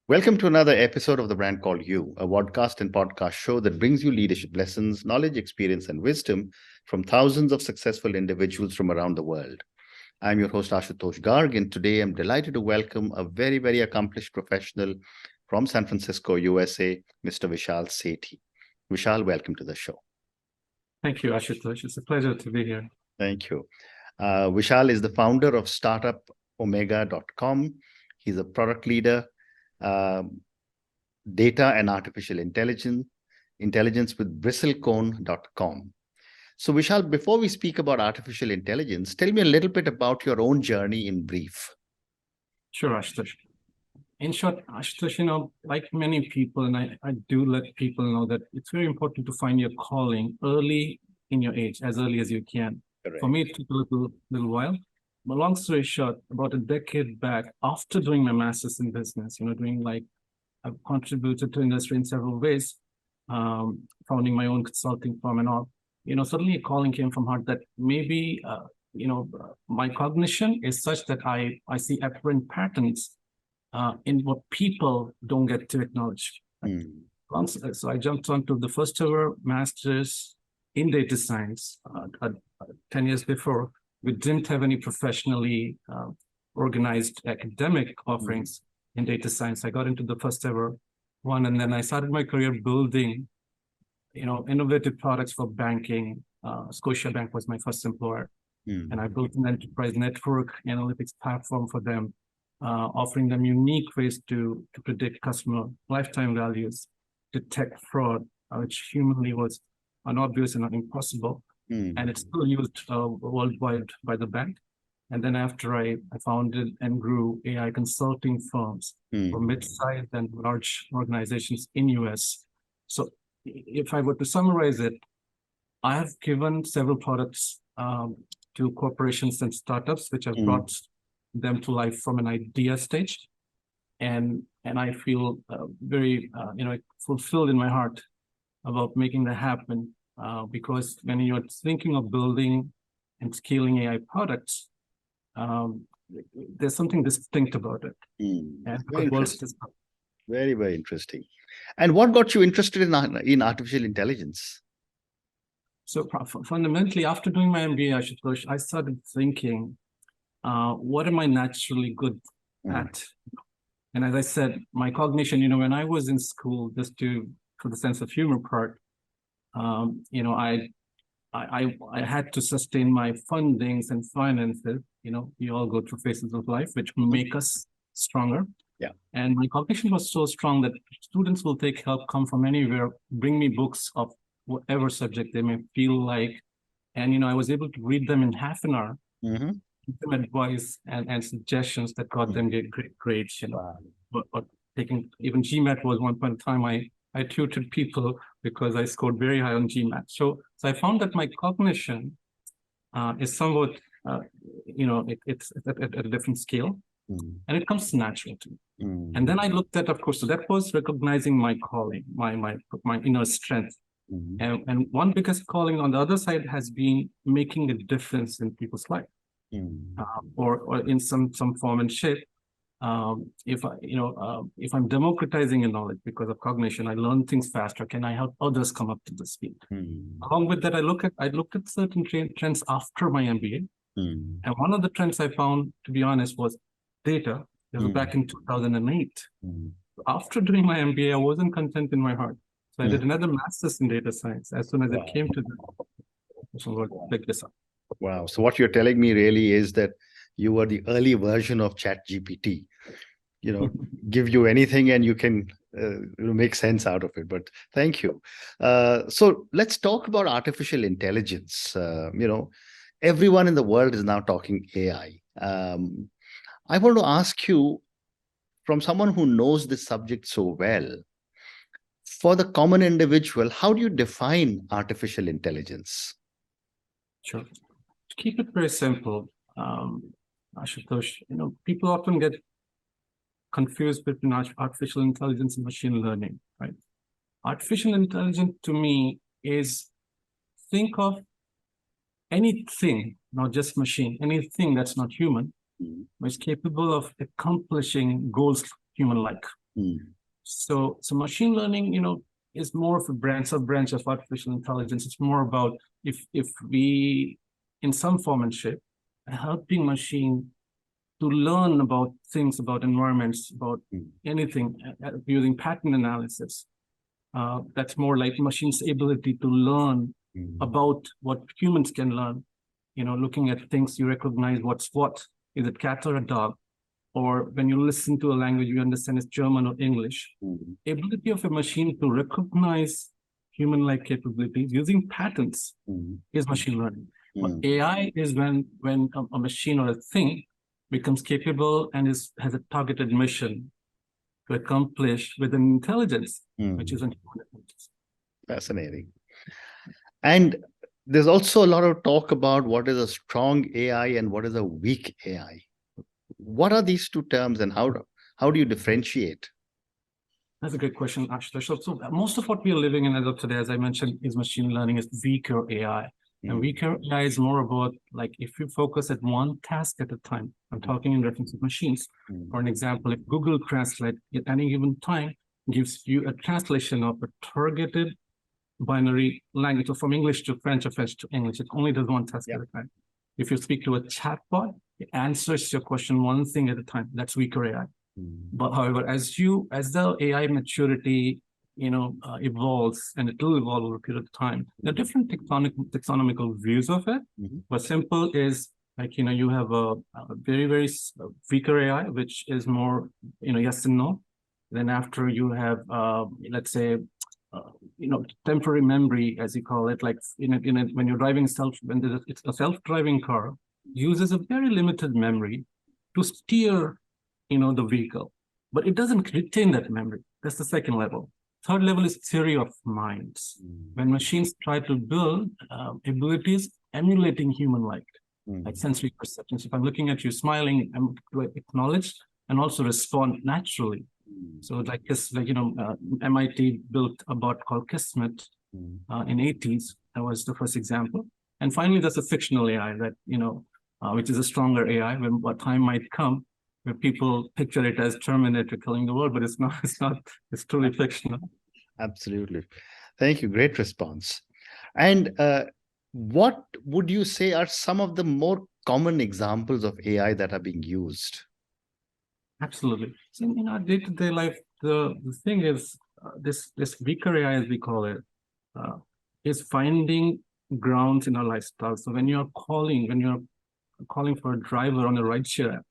Welcome to another episode of The Brand Called You, a podcast and podcast show that brings you leadership lessons, knowledge, experience, and wisdom from thousands of successful individuals from around the world. I'm your host, Ashutosh Garg, and today I'm delighted to welcome a very, very accomplished professional from San Francisco, USA, Mr. Vishal Sethi. Vishal, welcome to the show. Thank you, Ashutosh. It's a pleasure to be here. Thank you. Vishal is the founder of Startupomega.com. He's a product leader, data and artificial intelligence with bristlecone.com. So Vishal, before we speak about artificial intelligence, tell me a little bit about your own journey in brief. Sure, Ashutosh. In short, Ashutosh, like many people, and I do let people know that it's very important to find your calling early in your age, as early as you can. Correct. For me, it took a little while. But long story short, about a decade back, after doing my master's in business, I've contributed to industry in several ways, founding my own consulting firm and all. Suddenly a calling came from heart that maybe, my cognition is such that I see apparent patterns in what people don't get to acknowledge. So I jumped onto the first ever master's in data science 10 years before. We didn't have any professionally organized academic offerings in data science. I got into the first ever one, and then I started my career building, innovative products for banking. Scotiabank was my first employer, and I built an enterprise network analytics platform for them, offering them unique ways to predict customer lifetime values, detect fraud, which humanly was unobvious and impossible. And it's still used worldwide by the bank. And then after I founded and grew AI consulting firms for mid-size and large organizations in US. So if I were to summarize it, I have given several products to corporations and startups, which have brought them to life from an idea stage. And I feel very fulfilled in my heart about making that happen. Because when you're thinking of building and scaling AI products, there's something distinct about it. Very interesting. Very, very interesting. And what got you interested in artificial intelligence? So fundamentally, after doing my MBA, I started thinking, what am I naturally good at? And as I said, my cognition, when I was in school, for the sense of humor part, I had to sustain my fundings and finances. We all go through phases of life which make us stronger. Yeah. And my cognition was so strong that students will take help, come from anywhere, bring me books of whatever subject they may feel like. And, I was able to read them in half an hour, give them advice and suggestions that got them great grades, But taking, even GMAT was one point in time, I tutored people because I scored very high on GMAT. So I found that my cognition is somewhat, it's at a different scale, and it comes natural to me. And then I looked at, of course, so that was recognizing my calling, my inner strength. And one biggest calling on the other side has been making a difference in people's life, or in some form and shape. If I'm democratizing a knowledge because of cognition, I learn things faster. Can I help others come up to the speed? Along with that, I looked at certain trends after my MBA, and one of the trends I found, to be honest, was data. This was back in 2008. After doing my MBA, I wasn't content in my heart, so I did another master's in data science. As soon as it came to pick this up. Wow! So what you're telling me really is that you were the early version of ChatGPT. Give you anything and you can make sense out of it. But thank you. So let's talk about artificial intelligence. Everyone in the world is now talking AI. I want to ask you, from someone who knows this subject so well, for the common individual, how do you define artificial intelligence? Sure. To keep it very simple, Ashutosh, people often get confused between artificial intelligence and machine learning, right? Artificial intelligence to me is, think of anything, not just machine, anything that's not human, is capable of accomplishing goals human-like. So machine learning, is more of a branch of artificial intelligence. It's more about if we, in some form and shape, helping machine to learn about things, about environments, about anything, using pattern analysis. That's more like machine's ability to learn about what humans can learn. Looking at things, you recognize what's what. Is it cat or a dog? Or when you listen to a language, you understand it's German or English. Ability of a machine to recognize human-like capabilities using patterns is machine learning. But AI is when a machine or a thing becomes capable and has a targeted mission to accomplish with an intelligence, which is an human intelligence. Fascinating. And there's also a lot of talk about what is a strong AI and what is a weak AI. What are these two terms and how do you differentiate? That's a great question, Ashutosh. So most of what we are living in as of today, as I mentioned, is machine learning, is weaker AI. And weaker AI is more about, like, if you focus at one task at a time. I'm talking in reference to machines. For an example, if Google Translate at any given time gives you a translation of a targeted binary language, so from English to French or French to English, it only does one task at a time. If you speak to a chatbot, it answers your question one thing at a time. That's weaker AI. But however, as the AI maturity evolves, and it will evolve over a period of time, there are different taxonomical views of it. But simple is, like, you have a very, very weaker AI, which is more, yes and no. Then after you have, let's say, temporary memory, as you call it, like when you're driving it's a self-driving car, uses a very limited memory to steer, the vehicle, but it doesn't retain that memory. That's the second level. Third level is theory of minds. When machines try to build abilities emulating human-like, like sensory perceptions. If I'm looking at you smiling, I'm to acknowledge and also respond naturally. So like this, MIT built a bot called Kismet in 80s. That was the first example. And finally, there's a fictional AI that, which is a stronger AI when what time might come where people picture it as Terminator killing the world, but it's not, it's truly fictional. Absolutely. Thank you. Great response. And what would you say are some of the more common examples of AI that are being used? Absolutely. So in our day-to-day life, the thing is, this weaker AI, as we call it, is finding grounds in our lifestyle. So when you're calling for a driver on a rideshare app,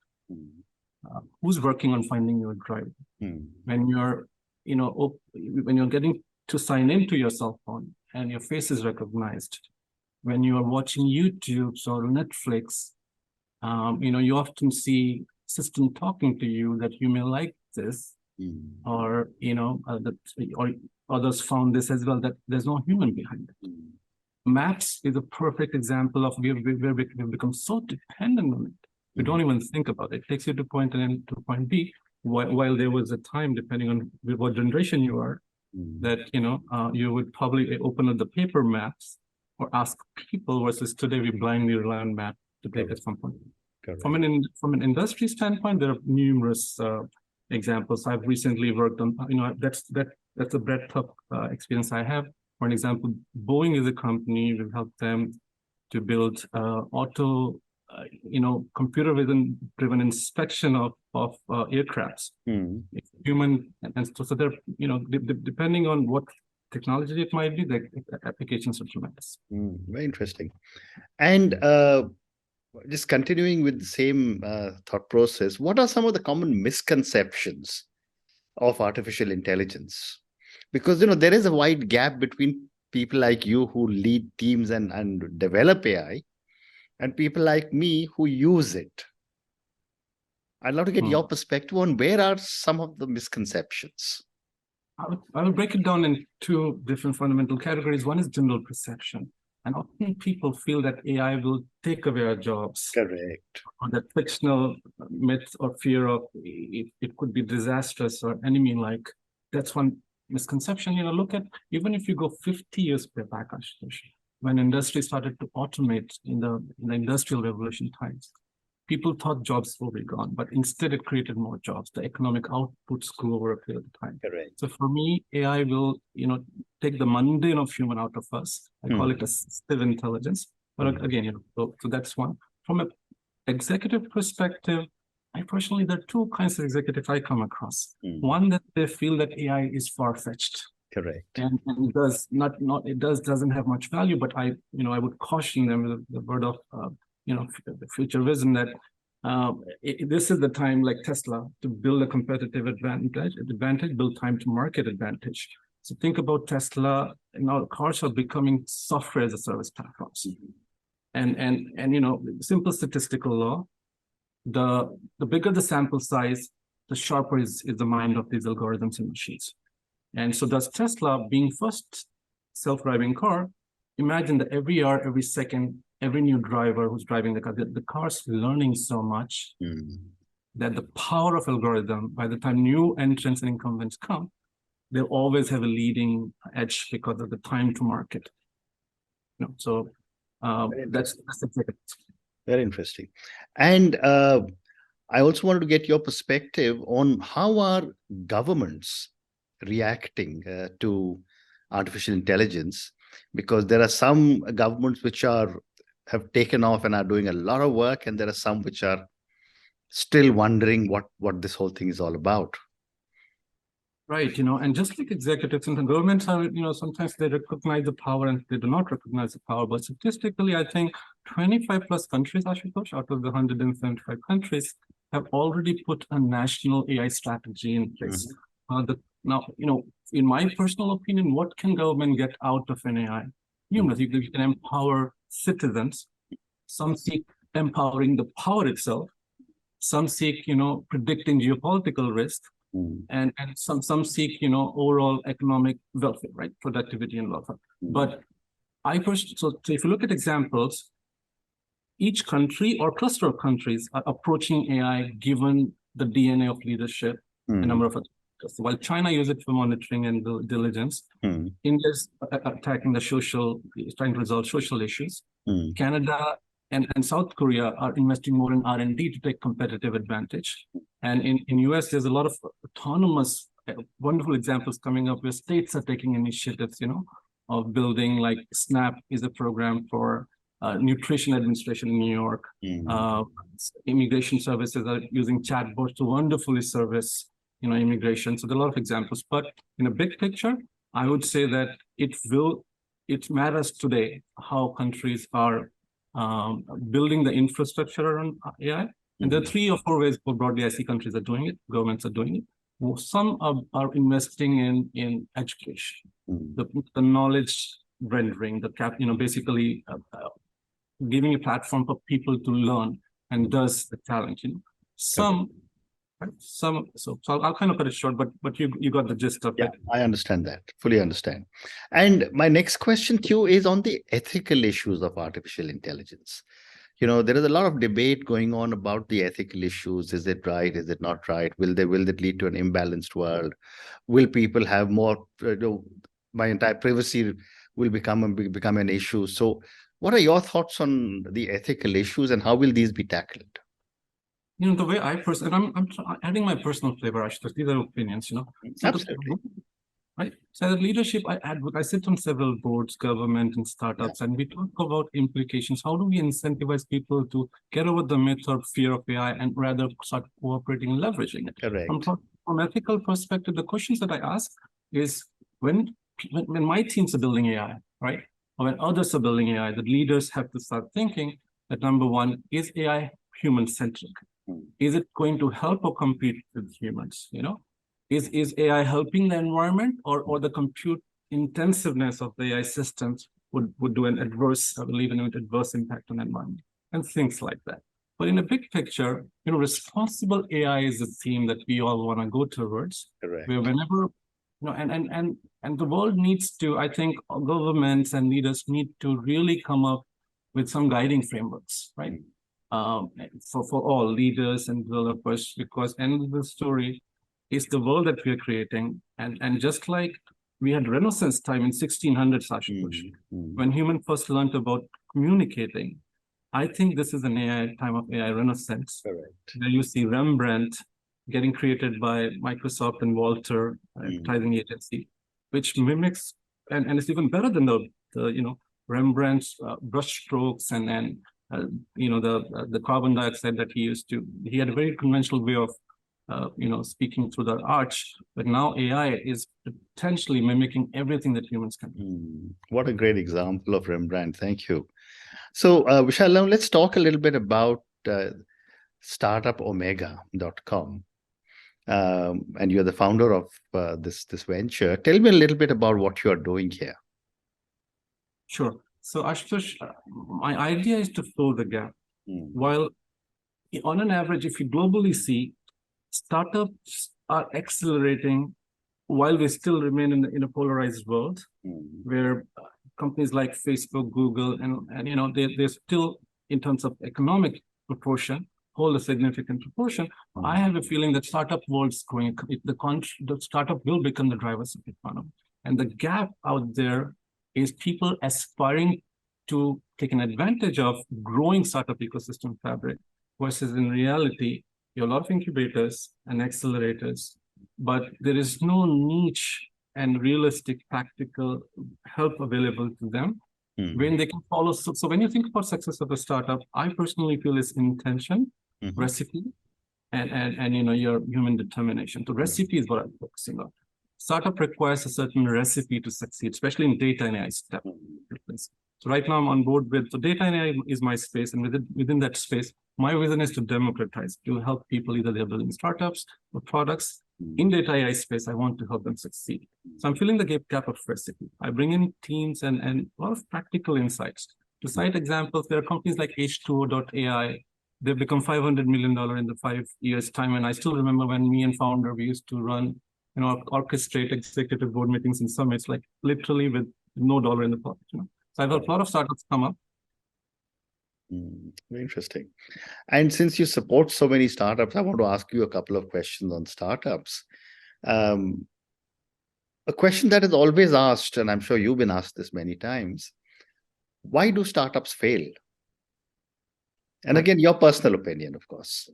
who's working on finding you a driver? When you're, when you're getting to sign into your cell phone and your face is recognized, when you are watching YouTube or Netflix, you often see system talking to you that you may like this, or or others found this as well, that there's no human behind it. Maps is a perfect example of where we've become so dependent on it. We don't even think about it. It takes you to point A to point B, while there was a time, depending on what generation you are, that you would probably open up the paper maps or ask people, versus today we blindly rely on map to take us some point. From an industry standpoint, there are numerous examples. I've recently worked on, that's a breadth of experience I have. For an example, Boeing is a company. We've helped them to build computer driven inspection of aircrafts. Human, and so they're, depending on what technology it might be, the applications are tremendous. Very interesting. And just continuing with the same thought process, what are some of the common misconceptions of artificial intelligence? Because, there is a wide gap between people like you who lead teams and develop AI and people like me who use it. I'd love to get your perspective on where are some of the misconceptions. I will break it down in two different fundamental categories. One is general perception. And often people feel that AI will take away our jobs. Correct. Or that fictional myth or fear of it could be disastrous or enemy-like. That's one misconception. Look at, even if you go 50 years back, when industry started to automate in the industrial revolution times, people thought jobs will be gone, but instead it created more jobs. The economic outputs grew over a period of time. Correct. So for me, AI will, take the mundane of human out of us. I call it assistive intelligence. But again, so that's one. From an executive perspective, I personally, there are two kinds of executives I come across. One, that they feel that AI is far-fetched. Correct. And it doesn't have much value, but I would caution them with the word of the future vision that this is the time, like Tesla, to build a competitive advantage, build time to market advantage. So think about Tesla. Now cars are becoming software as a service platforms. And simple statistical law, the bigger the sample size, the sharper is the mind of these algorithms and machines. And so does Tesla, being first self-driving car, imagine that every hour, every second, every new driver who's driving the car's learning so much that the power of algorithm, by the time new entrants and incumbents come, they'll always have a leading edge because of the time to market. So that's exactly. Very interesting. And I also wanted to get your perspective on how are governments reacting to artificial intelligence, because there are some governments which have taken off and are doing a lot of work, and there are some which are still wondering what this whole thing is all about. Right, and just like executives and the governments are, sometimes they recognize the power and they do not recognize the power. But statistically, I think 25 plus countries, Ashutosh, out of the 175 countries, have already put a national AI strategy in place. Now, in my personal opinion, what can government get out of an AI? You can empower citizens. Some seek empowering the power itself. Some seek, predicting geopolitical risk. And some seek, overall economic welfare, right? Productivity and welfare. But so if you look at examples, each country or cluster of countries are approaching AI given the DNA of leadership, a number of. So while China uses it for monitoring and diligence, India's attacking trying to resolve social issues. Canada and South Korea are investing more in R&D to take competitive advantage. And in US, there's a lot of autonomous, wonderful examples coming up where states are taking initiatives, of building, like SNAP is a program for nutrition administration in New York. Immigration services are using chatbots to wonderfully service immigration. So there are a lot of examples, but in a big picture, I would say that it matters today how countries are building the infrastructure around AI. And there are 3 or 4 ways broadly I see countries are doing it, governments are doing it. Some are investing in education, the knowledge rendering, basically giving a platform for people to learn and does the talent, Some right? So I'll kind of cut it short, but you got the gist of it. I understand that, fully understand. And my next question to you is on the ethical issues of artificial intelligence. There is a lot of debate going on about the ethical issues. Is it right? Is it not right? Will that lead to an imbalanced world? Will people have more, my entire privacy will become an issue. So what are your thoughts on the ethical issues and how will these be tackled? The way I personally, I'm adding my personal flavor, Ashutosh. These are opinions, Absolutely. Right. So as leadership, I sit on several boards, government and startups, and we talk about implications. How do we incentivize people to get over the myth or fear of AI and rather start cooperating and leveraging it? Correct. From ethical perspective, the questions that I ask is when my teams are building AI, right? Or when others are building AI, the leaders have to start thinking that number one, is AI human-centric? Is it going to help or compete with humans? Is AI helping the environment, or the compute intensiveness of the AI systems would do an adverse impact on the environment and things like that. But in a big picture, responsible AI is a theme that we all want to go towards. Correct. Where whenever, and the world needs to, I think governments and leaders need to really come up with some guiding frameworks, right? For all leaders and developers, because end of the story is the world that we are creating. And just like we had Renaissance time in 1600s, Ashutosh, when humans first learned about communicating, I think this is an AI time of AI renaissance. Correct. Where you see Rembrandt getting created by Microsoft and Walter advertising agency, which mimics and it's even better than the Rembrandt's brush strokes and the carbon dioxide that he used to. He had a very conventional way of speaking through the arch, but now AI is potentially mimicking everything that humans can do. What a great example of Rembrandt. Thank you. So, Vishal, now let's talk a little bit about Startupomega.com. And you're the founder of this venture. Tell me a little bit about what you're doing here. Sure. So, Ashutosh, my idea is to fill the gap. While on an average, if you globally see, startups are accelerating while we still remain in a polarized world where companies like Facebook, Google, and they're still, in terms of economic proportion, hold a significant proportion. I have a feeling that startup world's going, the startup will become the drivers of the economy. And the gap out there is people aspiring to take an advantage of growing startup ecosystem fabric, versus in reality, you have a lot of incubators and accelerators, but there is no niche and realistic practical help available to them when they can follow. So when you think about success of a startup, I personally feel it's intention, recipe, and your human determination. So recipe is what I'm focusing on. Startup requires a certain recipe to succeed, especially in data and AI step. So right now I'm on board with, so data and AI is my space, and within that space, my vision is to democratize, to help people, either they're building startups or products. In data AI space, I want to help them succeed. So I'm filling the gap of recipe. I bring in teams and a lot of practical insights. To cite examples, there are companies like H2O.ai. They've become $500 million in the 5 years time. And I still remember when me and founder, we used to run, orchestrate executive board meetings and summits, like literally with no dollar in the pocket. So I've got a lot of startups come up. Very interesting. And since you support so many startups, I want to ask you a couple of questions on startups. A question that is always asked, and I'm sure you've been asked this many times: why do startups fail? And again, your personal opinion, of course.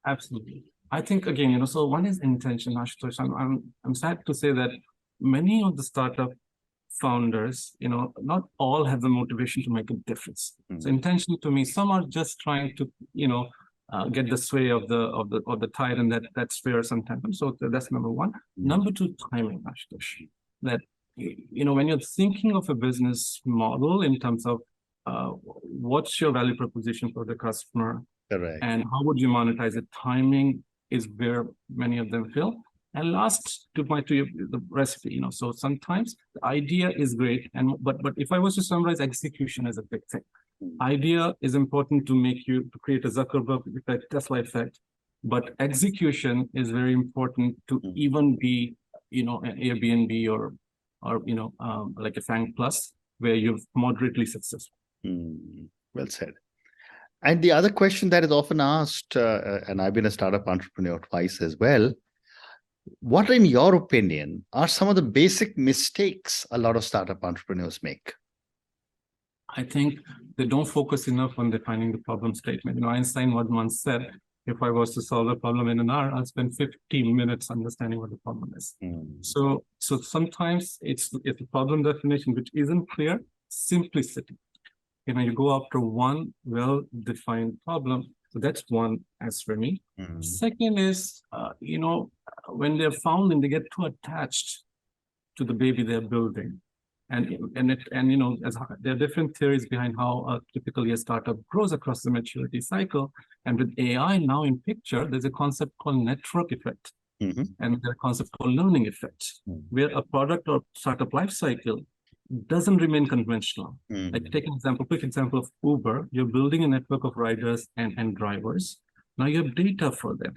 Absolutely. I think, again, so one is intention, Ashutosh. I'm sad to say that many of the startup founders, not all have the motivation to make a difference. So intention, to me, some are just trying to, get the sway of the tide, and that's fair sometimes. So that's number one. Number two, timing, Ashutosh. That when you're thinking of a business model in terms of what's your value proposition for the customer, correct, and how would you monetize it, timing is where many of them fail. And last, to the recipe, so sometimes the idea is great, but if I was to summarize, execution is a big thing. Idea is important to create a Zuckerberg effect, Tesla effect, but execution is very important to even be, an Airbnb or like a Fang Plus, where you're moderately successful. Well said. And the other question that is often asked, and I've been a startup entrepreneur twice as well, what, in your opinion, are some of the basic mistakes a lot of startup entrepreneurs make? I think they don't focus enough on defining the problem statement. Einstein once said, if I was to solve a problem in an hour, I'll spend 15 minutes understanding what the problem is. So sometimes it's a problem definition which isn't clear. Simplicity. You go after one well-defined problem. So that's one as for me. Second is, when they're founding, they get too attached to the baby they're building. And there are different theories behind how typically a startup grows across the maturity cycle. And with AI now in picture, there's a concept called network effect. And there's a concept called learning effect, where a product or startup life cycle doesn't remain conventional. Like take quick example of Uber. You're building a network of riders and drivers. Now you have data for them.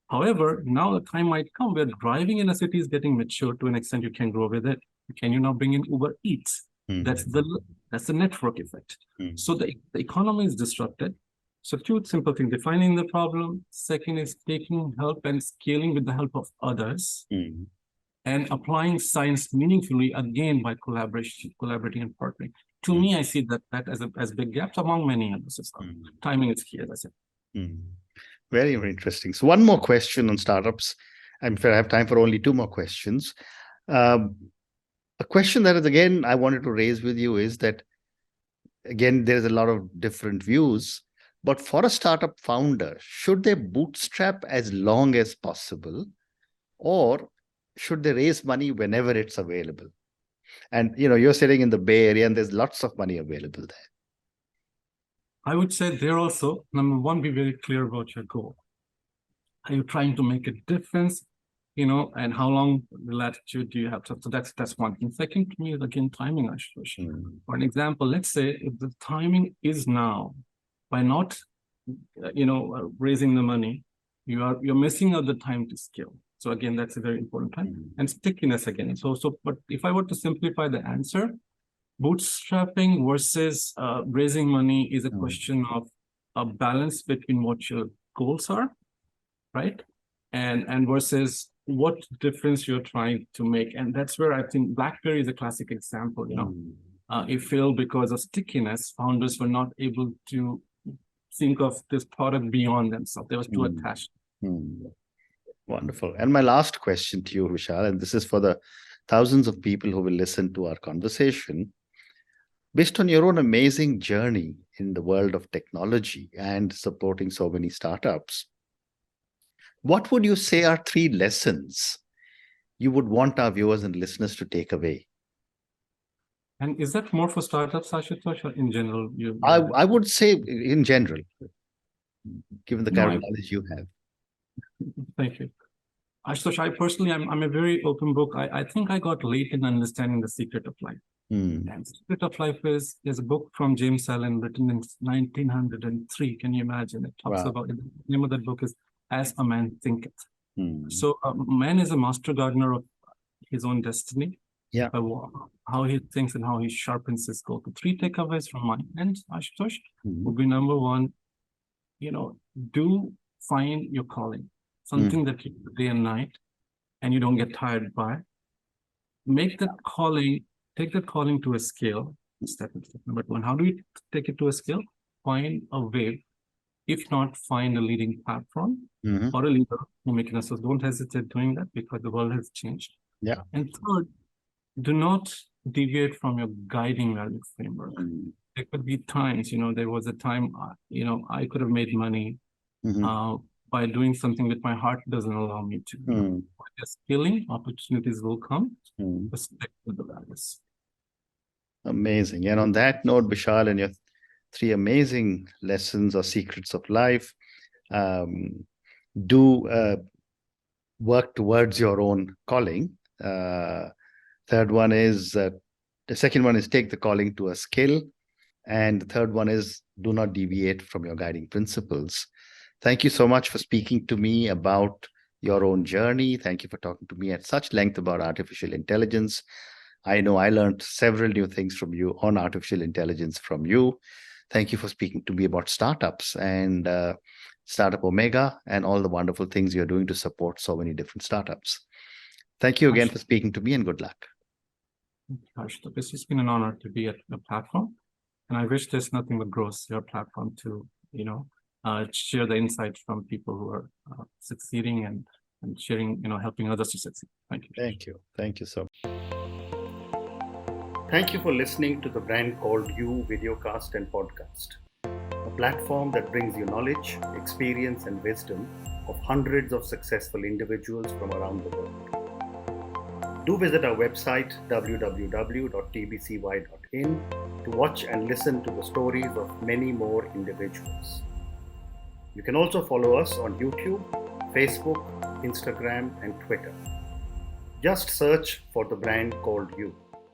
However, now the time might come where driving in a city is getting mature to an extent you can grow with it. Can you now bring in Uber Eats? That's the network effect. So the economy is disrupted. So two simple things: defining the problem. Second is taking help and scaling with the help of others. And applying science meaningfully, again, by collaborating and partnering. To me, I see that as big gaps among many others as well. Timing is key, as I said. Very, very interesting. So one more question on startups. I'm afraid I have time for only two more questions. A question that is, again, I wanted to raise with you is that, again, there's a lot of different views, but for a startup founder, should they bootstrap as long as possible, or should they raise money whenever it's available? And, you're sitting in the Bay Area and there's lots of money available there. I would say there also, number one, be very clear about your goal. Are you trying to make a difference, and how long the latitude do you have? So that's one thing. Second, to me, is again, timing, Ashutosh. For an example, let's say if the timing is now, by not, raising the money, you're missing out the time to scale. So again, that's a very important time. And stickiness again. But if I were to simplify the answer, bootstrapping versus raising money is a question of a balance between what your goals are, right? And versus what difference you're trying to make. And that's where I think BlackBerry is a classic example, it failed because of stickiness. Founders were not able to think of this product beyond themselves. They were too attached. Wonderful. And my last question to you, Vishal, and this is for the thousands of people who will listen to our conversation. Based on your own amazing journey in the world of technology and supporting so many startups, what would you say are 3 lessons you would want our viewers and listeners to take away? And is that more for startups, Ashutosh, or in general? I would say in general, given the kind of knowledge you have. Thank you. Ashutosh, I personally, I'm a very open book. I think I got late in understanding the secret of life. And Secret of Life is a book from James Allen written in 1903. Can you imagine? It talks about, the name of that book is As a Man Thinketh. So man is a master gardener of his own destiny. Yeah. How he thinks and how he sharpens his goal. The 3 takeaways from my end, Ashutosh, would be number 1, do find your calling. Something that you do day and night and you don't get tired by. Make that calling, take that calling to a scale. Step number 1. How do you take it to a scale? Find a way. If not, find a leading platform or a leader who make it. So don't hesitate doing that because the world has changed. Yeah. And third, do not deviate from your guiding value framework. There could be times, there was a time, I could have made money by doing something that my heart doesn't allow me to. By scaling, opportunities will come. Respect to the values. Amazing. And on that note, Vishal, and your 3 amazing lessons or secrets of life, do work towards your own calling. Third one is, the second one is take the calling to a skill. And the third one is do not deviate from your guiding principles. Thank you so much for speaking to me about your own journey. Thank you for talking to me at such length about artificial intelligence. I know I learned several new things from you on artificial intelligence from you. Thank you for speaking to me about startups and Startupomega and all the wonderful things you're doing to support so many different startups. Thank you again for speaking to me, and good luck. This has been an honor to be at the platform. And I wish there's nothing but grows your platform to, share the insights from people who are succeeding and sharing, helping others to succeed. Thank you. Thank you. Thank you so much. Thank you for listening to the Brand Called You videocast and podcast, a platform that brings you knowledge, experience, and wisdom of hundreds of successful individuals from around the world. Do visit our website www.tbcy.in to watch and listen to the stories of many more individuals. You can also follow us on YouTube, Facebook, Instagram, and Twitter. Just search for the Brand Called You.